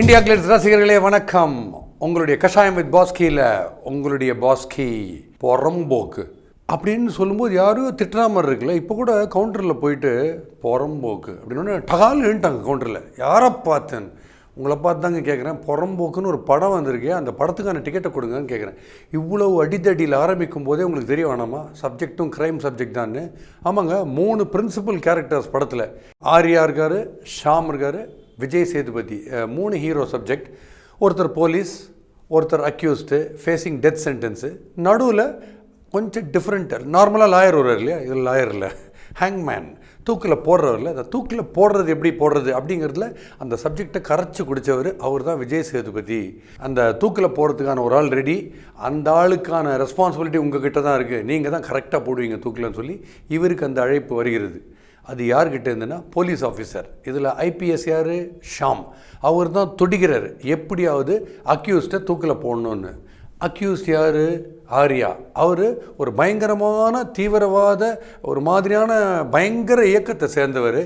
India glitz ரசிகர்களே வணக்கம். உங்களுடைய கஷாயம் வித் பாஸ்கியில் உங்களுடைய பாஸ்கி பொறம்போக்கு அப்படின்னு சொல்லும்போது யாரும் திட்டுற மாதிரி இருக்குல்ல. இப்போ கூட கவுண்டரில் போயிட்டு பொறம்போக்கு அப்படின்னு டகால் எழுந்துட்டாங்க கவுண்டரில். யாரை பார்த்தேன்? உங்களை பார்த்து தாங்க கேட்குறேன். பொறம்போக்குன்னு ஒரு படம் வந்திருக்கே, அந்த படத்துக்கான டிக்கெட்டை கொடுங்கன்னு கேட்குறேன். இவ்வளவு அடித்தடியில் ஆரம்பிக்கும் போதே உங்களுக்கு தெரிய வேணாமா சப்ஜெக்டும் க்ரைம் சப்ஜெக்ட் தான்? ஆமாங்க, 3 பிரின்சிபல் கேரக்டர்ஸ் படத்தில். ஆர்யா இருக்கார், ஷாம் இருக்கார், விஜய் சேதுபதி. 3 hero subject. ஒருத்தர் போலீஸ், ஒருத்தர் அக்யூஸ்டு ஃபேஸிங் டெத் சென்டென்ஸு. நடுவில் கொஞ்சம் டிஃப்ரெண்ட். நார்மலாக லாயர் வருவார் இல்லையா, இதில் லாயர் இல்லை, ஹேங்மேன், தூக்கில் போடுறவர் இல்லை. அந்த தூக்கில் போடுறது எப்படி போடுறது அப்படிங்கிறதுல அந்த சப்ஜெக்டை கரைச்சி குடித்தவர் அவர் தான் விஜய் சேதுபதி. அந்த தூக்கில் போகிறதுக்கான ஒரு ஆள் ரெடி, அந்த ஆளுக்கான ரெஸ்பான்சிபிலிட்டி உங்கள் கிட்ட தான் இருக்குது, நீங்கள் தான் கரெக்டாக போடுவீங்க தூக்கில்னு சொல்லி இவருக்கு அந்த அழைப்பு வருகிறது. அது யார்கிட்ட இருந்துன்னா போலீஸ் ஆஃபீஸர். இதில் ஐபிஎஸ் யார்? ஷாம். அவர் தான் துடிக்கிறார் எப்படியாவது அக்யூஸ்டை தூக்கில் போடணுன்னு. அக்யூஸ்ட் யார்? ஆர்யா. அவர் ஒரு பயங்கரமான தீவிரவாத ஒரு மாதிரியான பயங்கர இயக்கத்தை சேர்ந்தவர்.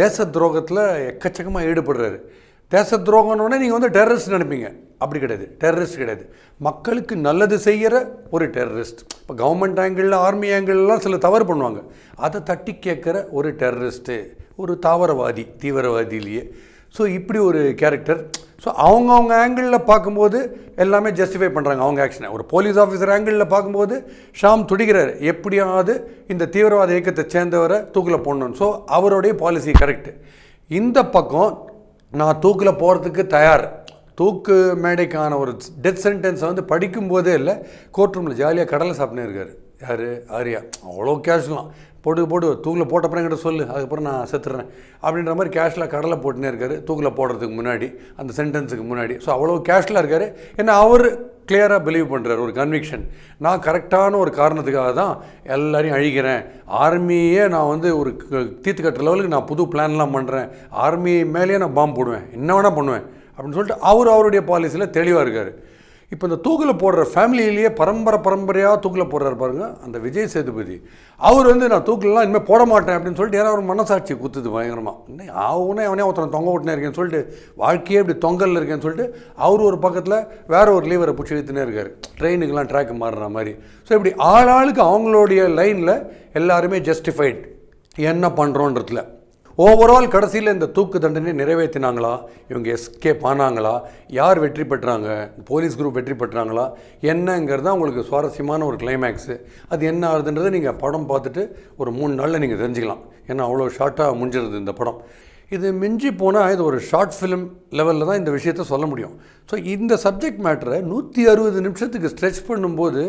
தேச துரோகத்தில் எக்கச்சக்கமாக ஈடுபடுறாரு. தேச துரோகம்னோடனே நீங்கள் டெரரிஸ்ட் நினைப்பீங்க. அப்படி கிடையாது, டெரரிஸ்ட் கிடையாது, மக்களுக்கு நல்லது செய்கிற ஒரு டெரரிஸ்ட். இப்போ கவர்மெண்ட் ஆங்கிளில், ஆர்மி ஆங்கிள்லாம் சில தவறு பண்ணுவாங்க, அதை தட்டி கேட்குற ஒரு டெரரிஸ்ட்டு, ஒரு தாவரவாதி, தீவிரவாதியிலேயே. ஸோ இப்படி ஒரு கேரக்டர். ஸோ அவங்கவுங்க ஆங்கிளில் பார்க்கும்போது எல்லாமே ஜஸ்டிஃபை பண்ணுறாங்க அவங்க ஆக்ஷனை. ஒரு போலீஸ் ஆஃபீஸர் ஆங்கிளில் பார்க்கும்போது ஷாம் துடிக்கிறார் எப்படியாவது இந்த தீவிரவாத இயக்கத்தை சேர்ந்தவரை தூக்கில் போடணுன்னு. ஸோ அவருடைய பாலிசி கரெக்டு. இந்த பக்கம் நான் தூக்கில் போகிறதுக்கு தயார், தூக்கு மேடைக்கான ஒரு டெத் சென்டென்ஸை படிக்கும்போதே இல்லை, கோர்ட் ரூமில் ஜாலியாக கடலை சாப்பிட்னே இருக்கார். யார்? ஆர்யா. அவ்வளோ கேஷ்லாம் போட்டு தூக்கில் போட்டப்பறம் என்கிட்ட சொல்லு, அதுக்கப்புறம் நான் செத்துறேன் அப்படின்ற மாதிரி கேஷில் கடலை போட்டுனே இருக்கார் தூக்கில் போடுறதுக்கு முன்னாடி, அந்த சென்டென்ஸுக்கு முன்னாடி. ஸோ அவ்வளோ கேஷ்லாக இருக்கார். ஏன்னா அவர் கிளியராக பிலீவ் பண்ணுறார், ஒரு கன்விக்ஷன். நான் கரெக்டான ஒரு காரணத்துக்காக தான் எல்லாரையும் அழிக்கிறேன், ஆர்மியே நான் ஒரு தீர்த்து கட்டுற லெவலுக்கு நான் புது பிளான்லாம் பண்ணுறேன், ஆர்மி மேலேயே நான் பாம்பு போடுவேன், என்ன வேணால் பண்ணுவேன் அப்படின்னு சொல்லிட்டு அவருடைய பாலிசியில் தெளிவாக இருக்கார். இப்போ இந்த தூக்கில் போடுற ஃபேமிலியிலேயே பரம்பரையாக தூக்கில் போடுறாரு பாருங்க அந்த விஜய் சேதுபதி. அவர் நான் தூக்கிலலாம் இனிமேல் போட மாட்டேன் அப்படின்னு சொல்லிட்டு ஏன்னா அவர் மனசாட்சி குத்துது பயங்கரமாக. அவனே ஒருத்தனை தொங்க விட்டுனே இருக்கேன்னு சொல்லிட்டு, வாழ்க்கையே இப்படி தொங்கலில் இருக்கேன்னு சொல்லிட்டு அவர் ஒரு பக்கத்தில் வேற ஒரு லீவரை பிடிச்சி இழுத்துனே இருக்கார், ட்ரெயினுக்கெலாம் ட்ராக்கு மாறுற மாதிரி. ஸோ இப்படி ஆளாளுக்கு அவங்களுடைய லைனில் எல்லாருமே ஜஸ்டிஃபைட் என்ன பண்ணுறோன்றதுல. ஓவரால் கடைசியில் இந்த தூக்கு தண்டனை நிறைவேற்றினாங்களா, இவங்க எஸ்கேப் ஆனாங்களா, யார் வெற்றி பெற்றாங்க, போலீஸ் குரூப் வெற்றி பெற்றாங்களா என்னங்கிறது தான் உங்களுக்கு சுவாரஸ்யமான ஒரு கிளைமேக்ஸு. அது என்ன ஆகுதுன்றதை நீங்கள் படம் பார்த்துட்டு ஒரு 3 நாளில் நீங்கள் தெரிஞ்சுக்கலாம். ஏன்னா அவ்வளோ ஷார்ட்டாக முடிஞ்சிருது இந்த படம். இது மிஞ்சி போனால் இது ஒரு ஷார்ட் ஃபிலிம் லெவலில் தான் இந்த விஷயத்த சொல்ல முடியும். ஸோ இந்த சப்ஜெக்ட் மேட்டரை 160 நிமிஷத்துக்கு ஸ்ட்ரெச் பண்ணும்போது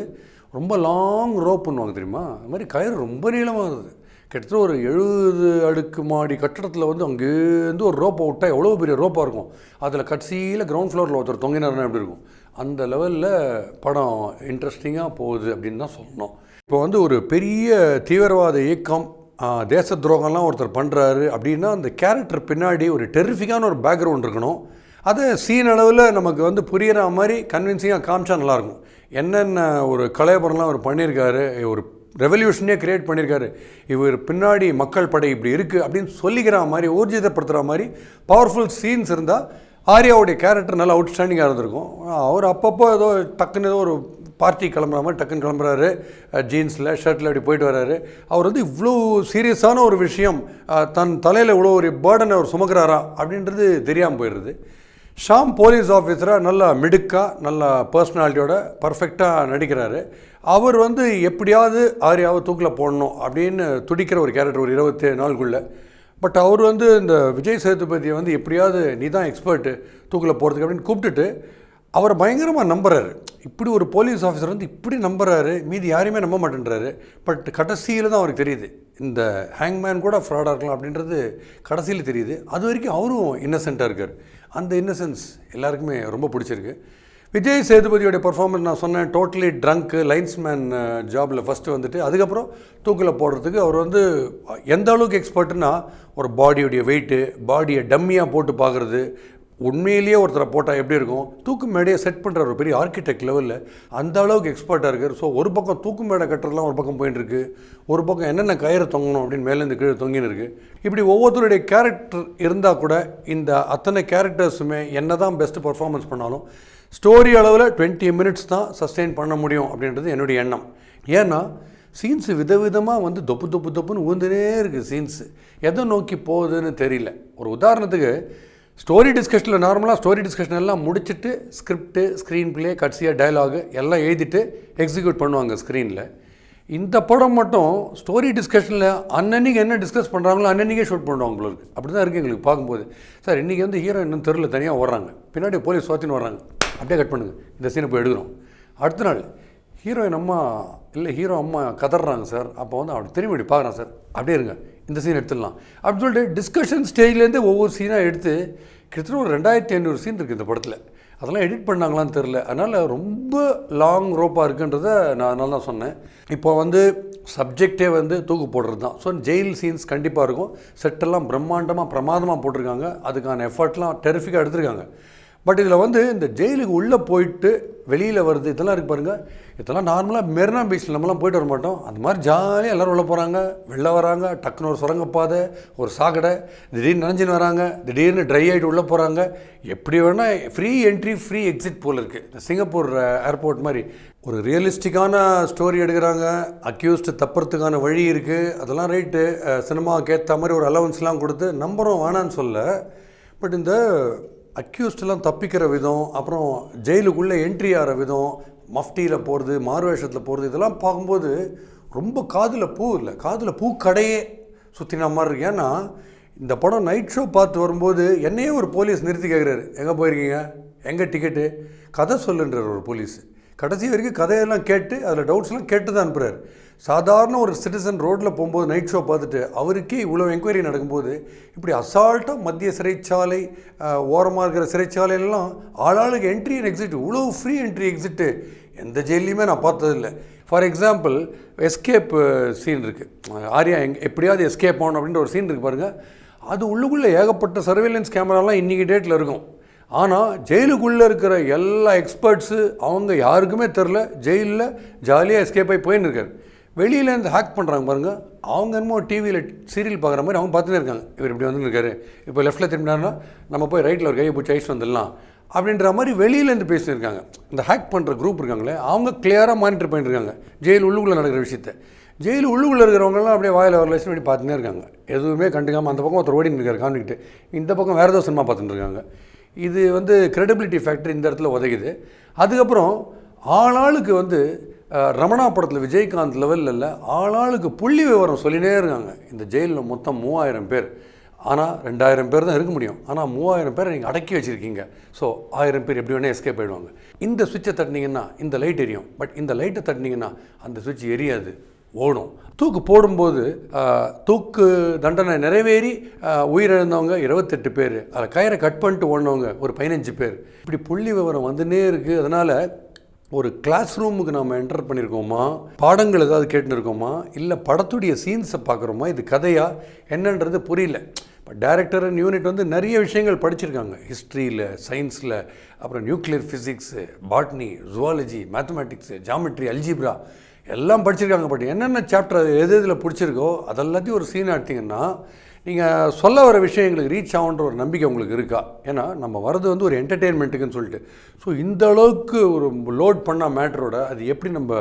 ரொம்ப லாங் ரோப் பண்ணுவாங்க தெரியுமா, அது மாதிரி கயிறு ரொம்ப நீளமாக இருக்குது. கிட்டத்தட்ட ஒரு 70 அடுக்கு மாடி கட்டடத்தில் அங்கேருந்து ஒரு ரோப்பை விட்டால் எவ்வளோ பெரிய ரோப்பாக இருக்கும், அதில் கடைசியில் கிரவுண்ட் ஃப்ளோரில் ஒருத்தர் தொங்கினார்னா எப்படி இருக்கும், அந்த லெவலில் படம் இன்ட்ரெஸ்டிங்காக போகுது அப்படின்னு தான் சொல்லணும். இப்போ ஒரு பெரிய தீவிரவாத இயக்கம், தேச துரோகம்லாம் ஒருத்தர் பண்ணுறாரு அப்படின்னா அந்த கேரக்டர் பின்னாடி ஒரு டெரிஃபிக்கான ஒரு பேக்ரவுண்ட் இருக்கணும். அதை சீன் அளவில் நமக்கு புரிகிற மாதிரி கன்வின்சிங்காக காமிச்சா நல்லாயிருக்கும். என்னென்ன ஒரு கலைபுரம்லாம் அவர் பண்ணியிருக்காரு, ஒரு ரெவல்யூஷனே க்ரியேட் பண்ணியிருக்காரு, இவர் பின்னாடி மக்கள் படை இப்படி இருக்குது அப்படின்னு சொல்லிக்கிற மாதிரி, ஊர்ஜிதப்படுத்துகிற மாதிரி பவர்ஃபுல் சீன்ஸ் இருந்தால் ஆர்யாவுடைய கேரக்டர் நல்லா அவுட்ஸ்டாண்டிங்காக இருந்திருக்கும். அவர் அப்பப்போ டக்குன்னு ஒரு பார்ட்டி கிளம்புற மாதிரி டக்குன்னு கிளம்புறாரு, ஜீன்ஸில் ஷர்ட்டில் அப்படி போயிட்டு வர்றாரு. அவர் இவ்வளோ சீரியஸான ஒரு விஷயம், தன் தலையில் இவ்வளோ ஒரு பேர்டனை அவர் சுமக்கிறாரா அப்படின்றது தெரியாமல் போயிடுறது. ஷாம் போலீஸ் ஆஃபீஸராக நல்லா மிடுக்காக, நல்லா பர்சனாலிட்டியோட பர்ஃபெக்டாக நடிக்கிறாரு. அவர் எப்படியாவது ஆர்யாவை தூக்கில் போடணும் அப்படின்னு துடிக்கிற ஒரு கேரக்டர் ஒரு 27 நாளுக்குள்ளே. பட் அவர் இந்த விஜய் சேதுபதியை எப்படியாவது நீ தான் எக்ஸ்பர்ட்டு தூக்கில் போகிறதுக்கு அப்படின்னு கூப்பிட்டுட்டு அவரை பயங்கரமாக நம்புறாரு. இப்படி ஒரு போலீஸ் ஆஃபீஸர் இப்படி நம்புறாரு, மீதி யாரையுமே நம்ப மாட்டேன்றாரு. பட் கடைசியில் தான் அவருக்கு தெரியுது இந்த ஹேங்மேன் கூட ஃப்ராடாக இருக்கலாம் அப்படின்றது கடைசியில் தெரியுது. அது வரைக்கும் அவரும் இன்னசென்ட்டாக இருக்கார். அந்த இன்னசென்ஸ் எல்லாருக்குமே ரொம்ப பிடிச்சிருக்கு. விஜய் சேதுபதியோடைய பர்ஃபார்மன்ஸ் நான் சொன்னேன், டோட்டலி ட்ரங்க்கு லைன்ஸ்மேன் ஜாபில் ஃபஸ்ட்டு அதுக்கப்புறம் தூக்கில் போடுறதுக்கு அவர் எந்த அளவுக்கு எக்ஸ்பர்ட்டுன்னா, ஒரு பாடியோடைய வெயிட்டு, பாடியை டம்மியாக போட்டு பார்க்குறது, உண்மையிலேயே ஒருத்தரை போட்டால் எப்படி இருக்கும், தூக்கு மேடையை செட் பண்ணுற ஒரு பெரிய ஆர்கிடெக்ட் லெவலில் அந்த அளவுக்கு எக்ஸ்பர்ட்டாக இருக்கார். ஸோ ஒரு பக்கம் தூக்கு மேடை கட்டுறதுலாம் ஒரு பக்கம் போயின்னு இருக்கு, ஒரு பக்கம் என்னென்ன கயிறு தொங்கணும் அப்படின்னு மேலேருந்து கீழே தொங்கின்னு இருக்குது. இப்படி ஒவ்வொருத்தருடைய கேரக்டர் இருந்தால் கூட இந்த அத்தனை கேரக்டர்ஸுமே என்ன தான் பெஸ்ட்டு பர்ஃபார்மன்ஸ் பண்ணாலும் ஸ்டோரி அளவில் 20 minutes தான் சஸ்டெயின் பண்ண முடியும் அப்படின்றது என்னுடைய எண்ணம். ஏன்னா சீன்ஸு விதவிதமாக வந்து தொப்புன்னு ஊந்துனே இருக்குது. சீன்ஸு எதை நோக்கி போகுதுன்னு தெரியல. ஒரு உதாரணத்துக்கு ஸ்டோரி டிஸ்கஷனில் நார்மலாக ஸ்டோரி டிஸ்கஷன் எல்லாம் முடிச்சுட்டு ஸ்கிரிப்டு, ஸ்க்ரீன் பிளே, கட்சியாக டயலாகு எல்லாம் எழுதிட்டு எக்ஸிக்யூட் பண்ணுவாங்க ஸ்க்ரீனில். இந்த படம் மட்டும் ஸ்டோரி டிஸ்கஷனில் அன்னன்னைக்கு என்ன டிஸ்கஸ் பண்ணுறாங்களோ அன்னன்னைக்கே ஷூட் பண்ணுவாங்க உங்களுக்கு. அப்படி தான் இருக்குது எங்களுக்கு பார்க்கும்போது. சார் இன்றைக்கி வந்து ஹீரோ இன்னும் தெருவில் தனியாக ஓடுறாங்க, பின்னாடி போலீஸ் சுற்றின்னு வர்றாங்க, அப்படியே கட் பண்ணுங்கள், இந்த சீனை போய் எடுக்கிறோம். அடுத்த நாள் ஹீரோயின் அம்மா ஹீரோ அம்மா கதறாங்க சார், அப்போ வந்து அப்படி திரும்பி பார்க்குறான் சார், அப்படியே இருங்க, இந்த சீன் எடுத்துடலாம் அப்படின்னு சொல்லிட்டு டிஸ்கஷன் ஸ்டேஜ்லேருந்து ஒவ்வொரு சீனாக எடுத்து கிட்டத்தட்ட ஒரு 2500 சீன் இருக்குது இந்த படத்தில். அதெல்லாம் எடிட் பண்ணாங்களான்னு தெரில. அதனால் ரொம்ப லாங் ரோப்பாக இருக்குன்றதை நான் அதனால தான் சொன்னேன். இப்போ வந்து சப்ஜெக்டே வந்து தூக்கு போடுறது தான். ஸோ ஜெயில் சீன்ஸ் கண்டிப்பாக இருக்கும். செட்டெல்லாம் பிரமாதமாக போட்டிருக்காங்க. அதுக்கான எஃபர்ட்லாம் டெரிஃபிக்காக எடுத்திருக்காங்க. பட் இதில் வந்து இந்த ஜெயிலுக்கு உள்ளே போயிட்டு வெளியில் வருது இதெல்லாம் இருக்குது பாருங்கள். இதெல்லாம் நார்மலாக மெரினா பீச்சில் நம்மலாம் போயிட்டு வர மாட்டோம். அந்த மாதிரி ஜாலியாக எல்லோரும் உள்ளே போகிறாங்க, வெளில வராங்க, டக்குன்னு ஒரு சுரங்கப்பாதை, ஒரு சாக்கடை, திடீர்னு நனைஞ்சின்னு வராங்க, திடீர்னு ட்ரை ஆகிட்டு உள்ளே போகிறாங்க. எப்படி வேணால் ஃப்ரீ என்ட்ரி ஃப்ரீ எக்ஸிட் போல் இருக்குது. இந்த சிங்கப்பூர் ஏர்போர்ட் மாதிரி ஒரு ரியலிஸ்டிக்கான ஸ்டோரி எடுக்கிறாங்க. அக்யூஸ்டு தப்புறதுக்கான வழி இருக்குது. அதெல்லாம் ரைட்டு, சினிமாவுக்கு ஏற்ற மாதிரி ஒரு அலவன்ஸ்லாம் கொடுத்து நம்புகிறோம், வேணான்னு சொல்ல. பட் இந்த அக்யூஸ்டெல்லாம் தப்பிக்கிற விதம், அப்புறம் ஜெயிலுக்குள்ளே என்ட்ரி ஆகிற விதம், மஃப்டியில் போகிறது, மார்வேஷத்தில் போகிறது, இதெல்லாம் பார்க்கும்போது ரொம்ப காதில் பூ கடையே சுற்றின மாதிரி இருக்கு. ஏன்னா இந்த படம் நைட் ஷோ பார்த்து வரும்போது என்னையே ஒரு போலீஸ் நிறுத்தி கேட்குறாரு, எங்கே போயிருக்கீங்க, எங்கே டிக்கெட்டு, கதை சொல்லுன்றார் ஒரு போலீஸ். கடைசி வரைக்கும் கதையெல்லாம் கேட்டு அதில் டவுட்ஸ்லாம் கேட்டு தான் அனுப்புகிறார். சாதாரண ஒரு சிட்டிசன் ரோட்டில் போகும்போது நைட் ஷோ பார்த்துட்டு அவருக்கே இவ்வளோ என்கொயரி நடக்கும்போது இப்படி அசால்ட்டாக மத்திய சிறைச்சாலை, ஓரமாக இருக்கிற சிறைச்சாலையெல்லாம் ஆளாளுக்கு என்ட்ரி அண்ட் எக்ஸிட், இவ்வளோ ஃப்ரீ என்ட்ரி எக்ஸிட்டு எந்த ஜெயிலையுமே நான் பார்த்ததில்லை. ஃபார் எக்ஸாம்பிள் எஸ்கேப் சீன் இருக்குது, ஆர்யா எப்படியாவது எஸ்கேப் ஆகணும் அப்படின்ற ஒரு சீன் இருக்குது பாருங்கள். அது உள்ளுக்குள்ளே ஏகப்பட்ட சர்வேலன்ஸ் கேமராலாம் இன்றைக்கி டேட்டில் இருக்கும். ஆனால் ஜெயிலுக்குள்ளே இருக்கிற எல்லா எக்ஸ்பர்ட்ஸு அவங்க யாருக்குமே தெரில, ஜெயிலில் ஜாலியாக எஸ்கேப் ஆகி போயின்னு இருக்கார். வெளியிலேருந்து ஹேக் பண்ணுறாங்க பாருங்கள். அவங்க என்னமோ டிவியில் சீரியல் பார்க்குற மாதிரி அவங்க பார்த்துட்டே இருக்காங்க. இவர் இப்படி வந்துருக்காரு, இப்போ லெஃப்ட்டில் திரும்பினார்னா நம்ம போய் ரைட்டில் ஒரு கையை பிடிச்சி ஐஸ் வந்துடலாம் அப்படின்ற மாதிரி வெளியிலேருந்து பேசியிருக்காங்க. இந்த ஹேக் பண்ணுற குரூப் இருக்காங்களே அவங்க கிளியராக மானிட்டர் பண்ணிட்டுருக்காங்க ஜெயில் உள்ளுக்குள்ளே நடக்கிற விஷயத்தை. ஜெயில் உள்ளுக்குள்ளே இருக்கிறவங்கலாம் அப்படியே வாயில் ஒரு லட்சம் அப்படி பார்த்துன்னே இருக்காங்க, எதுவுமே கண்டுக்காமல். அந்த பக்கம் ஒருத்தர் ஓடின்னு இருக்காரு கான்விக்ட்டு, இந்த பக்கம் வேறு ஏதோ சினிமா பார்த்துட்டு இருக்காங்க. இது வந்து கிரெடிபிலிட்டி ஃபேக்டர் இந்த இடத்துல உதவுது. அதுக்கப்புறம் ஆளாளுக்கு வந்து ரமணா படத்தில் விஜயகாந்த் லெவலில் இல்லை, ஆளாளுக்கு புள்ளி விவரம் சொல்லினே இருக்காங்க. இந்த ஜெயிலில் மொத்தம் 3000 பேர், ஆனால் 2000 பேர் தான் இருக்க முடியும். ஆனால் 3000 பேரை நீங்கள் அடக்கி வச்சுருக்கீங்க. ஸோ 1000 பேர் எப்படி வேணால் எஸ்கேப் ஆகிடுவாங்க. இந்த சுவிட்சை தட்டினீங்கன்னா இந்த லைட் எரியும், பட் இந்த லைட்டை தட்டினீங்கன்னா அந்த சுவிட்ச் எரியாது, ஓடும். தூக்கு போடும்போது தூக்கு தண்டனை நிறைவேறி உயிரிழந்தவங்க 28 பேர், அதில் கயிறை கட் பண்ணிட்டு ஓடினவங்க ஒரு 15 பேர். இப்படி புள்ளி விவரம் வந்துன்னே இருக்குது. அதனால் ஒரு கிளாஸ் ரூமுக்கு நம்ம என்டர் பண்ணியிருக்கோமா, பாடங்கள் ஏதாவது கேட்டுன்னு இருக்கோமா, இல்லை படத்துடைய சீன்ஸை பார்க்குறோமா, இது கதையா என்னன்றது புரியல. இப்போ டைரக்டர் அண்ட் யூனிட் வந்து நிறைய விஷயங்கள் படிச்சிருக்காங்க, ஹிஸ்ட்ரியில், சயின்ஸில், அப்புறம் nuclear physics, botany, zoology, mathematics, geometry, algebra எல்லாம் படிச்சிருக்காங்க. பட் என்னென்ன சாப்டர் எது இதில் பிடிச்சிருக்கோ அதெல்லாத்தையும் ஒரு சீன் எடுத்திங்கன்னா நீங்கள் சொல்ல வர விஷயம் எங்களுக்கு ரீச் ஆகுன்ற ஒரு நம்பிக்கை உங்களுக்கு இருக்கா? ஏன்னா நம்ம வரது வந்து ஒரு என்டர்டெயின்மெண்ட்டுக்குன்னு சொல்லிட்டு. ஸோ இந்த அளவுக்கு ஒரு லோட் பண்ண மேட்டரோட அது எப்படி நம்ம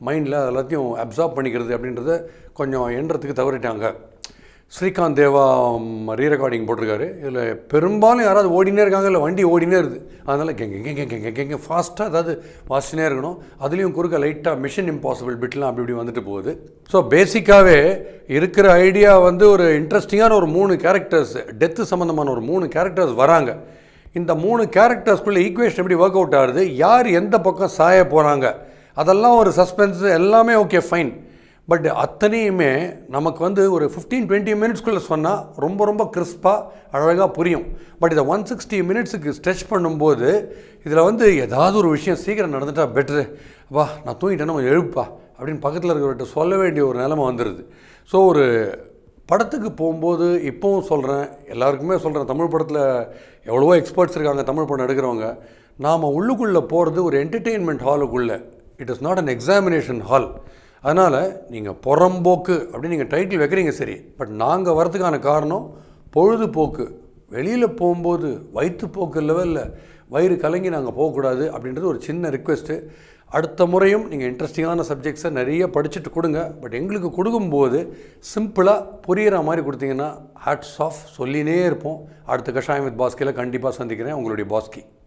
மைண்டில் எல்லாத்தையும் அப்சார்ப் பண்ணிக்கிறது அப்படின்றத கொஞ்சம் எண்ணுறதுக்கு தவறிட்டாங்க. ஸ்ரீகாந்த் தேவா ரீரெக்கார்டிங் போட்டிருக்காரு. இதில் பெரும்பாலும் யாராவது ஓடினே இருக்காங்க, இல்லை வண்டி ஓடினே இருக்குது. அதனால் கெங்க ஃபாஸ்ட்டாக ஏதாவது வாசினே இருக்கணும். அதுலேயும் குறுக்க லைட்டாக மிஷன் இம்பாசிபிள் பிட்லாம் அப்படி இப்படி வந்துட்டு போகுது. ஸோ பேசிக்காகவே இருக்கிற ஐடியா வந்து ஒரு இன்ட்ரெஸ்டிங்கான ஒரு 3 கேரக்டர்ஸ், டெத்து சம்மந்தமான ஒரு 3 கேரக்டர்ஸ் வராங்க. இந்த 3 கேரக்டர்ஸ்குள்ளே ஈக்குவேஷன் எப்படி ஒர்க் அவுட் ஆகுது, யார் எந்த பக்கம் சாய போகிறாங்க, அதெல்லாம் ஒரு சஸ்பென்ஸ், எல்லாமே ஓகே ஃபைன். பட் அத்தனையுமே நமக்கு வந்து ஒரு 15-20 மினிட்ஸ்குள்ளே சொன்னால் ரொம்ப ரொம்ப கிறிஸ்பாக அழகாக புரியும். பட் இதை 160 மினிட்ஸுக்கு ஸ்ட்ரெச் பண்ணும்போது இதில் வந்து ஏதாவது ஒரு விஷயம் சீக்கிரம் நடந்துட்டால் பெட்ரு, வா நான் தூங்கிட்டேன்னா கொஞ்சம் எழுப்பா அப்படின்னு பக்கத்தில் இருக்கிறவர்கிட்ட சொல்ல வேண்டிய ஒரு நிலைமை வந்துடுது. ஸோ ஒரு படத்துக்கு போகும்போது இப்போவும் சொல்கிறேன், எல்லாருக்குமே சொல்கிறேன், தமிழ் படத்தில் எவ்வளவோ எக்ஸ்பர்ட்ஸ் இருக்காங்க தமிழ் படம் எடுக்கிறவங்க. நாம் உள்ளுக்குள்ளே போகிறது ஒரு என்டர்டெயின்மெண்ட் ஹாலுக்குள்ளே, it is not an examination hall. அதனால் நீங்கள் புறம்போக்கு அப்படின்னு நீங்கள் டைட்டில் வைக்கிறீங்க சரி, பட் நாங்கள் வரதுக்கான காரணம் பொழுதுபோக்கு. வெளியில் போகும்போது வயிற்றுப்போக்கு லெவலில் வயிறு கலங்கி நாங்கள் போகக்கூடாது அப்படின்றது ஒரு சின்ன ரிக்வெஸ்ட்டு. அடுத்த முறையும் நீங்கள் இன்ட்ரெஸ்டிங்கான சப்ஜெக்ட்ஸை நிறைய படிச்சுட்டு கொடுங்க, பட் எங்களுக்கு கொடுக்கும்போது சிம்பிளாக புரிகிற மாதிரி கொடுத்தீங்கன்னா ஹேட்ஸ் ஆஃப் சொல்லினே இருப்போம். அடுத்த கஷாயம் வித் பாஸ்கியில் கண்டிப்பாக சந்திக்கிறேன். உங்களுடைய பாஸ்கி.